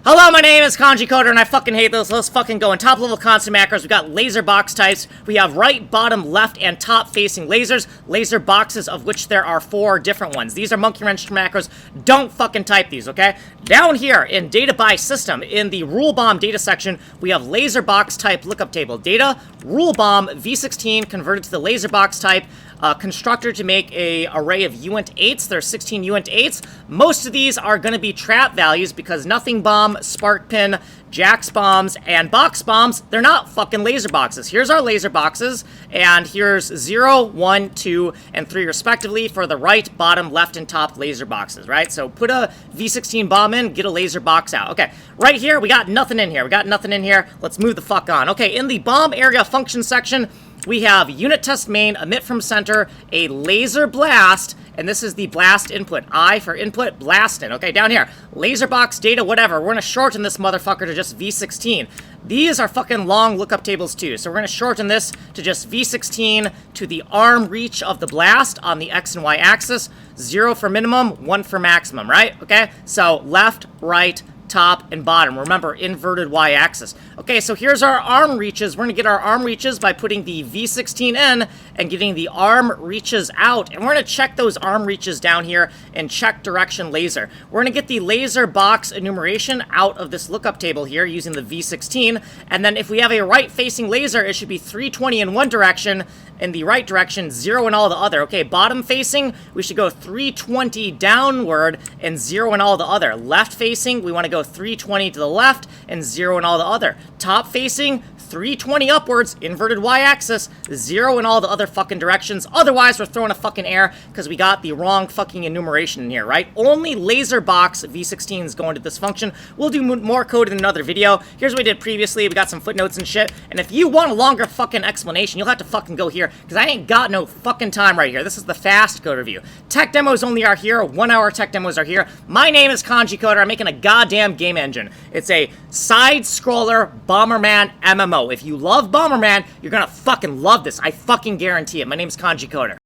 Hello, my name is Kanji Coder, and I fucking hate this. Let's fucking go in top level constant macros. We got laser box types. We have right, bottom, left, and top facing lasers. Laser boxes, of which there are 4 different ones. These are monkey wrench macros. Don't fucking type these, okay? Down here in data by system, in the rule bomb data section, we have laser box type lookup table data, rule bomb v16 converted to the laser box type. Constructor to make a array of uint 8s. There's 16 uint 8s. Most of these are going to be trap values because nothing bomb, spark pin, jax bombs, and box bombs, they're not fucking laser boxes. Here's our laser boxes, and here's 0, 1, 2, and 3 respectively for the right, bottom, left, and top laser boxes, right? So put a V16 bomb in, get a laser box out. Okay, right here, we got nothing in here. Let's move the fuck on. Okay, in the bomb area function section, we have unit test main, emit from center, a laser blast, and this is the blast input. I for input, blasting. Okay, down here, laser box data, whatever. We're gonna shorten this motherfucker to just V16. These are fucking long lookup tables too, so we're gonna shorten this to just V16 to the arm reach of the blast on the X and Y axis. 0 for minimum, 1 for maximum, right? Okay, so left, right, top, and bottom. Remember, inverted y-axis. Okay, so here's our arm reaches. We're going to get our arm reaches by putting the V16 in and getting the arm reaches out. And we're going to check those arm reaches down here and check direction laser. We're going to get the laser box enumeration out of this lookup table here using the V16. And then if we have a right-facing laser, it should be 320 in one direction, in the right direction, 0 in all the other. Okay, bottom facing, we should go 320 downward and 0 in all the other. Left facing, we want to go 320 to the left and 0 in all the other. Top facing, 320 upwards, inverted y-axis, 0 in all the other fucking directions. Otherwise, we're throwing a fucking error because we got the wrong fucking enumeration in here, right? Only laser box V16 is going to this function. We'll do more code in another video. Here's what we did previously. We got some footnotes and shit. And if you want a longer fucking explanation, you'll have to fucking go here because I ain't got no fucking time right here. This is the fast code review. Tech demos only are here. 1-hour tech demos are here. My name is Kanji Coder. I'm making a goddamn game engine. It's a side-scroller Bomberman MMO. If you love Bomberman, you're gonna fucking love this. I fucking guarantee it. My name's Kanji Coder.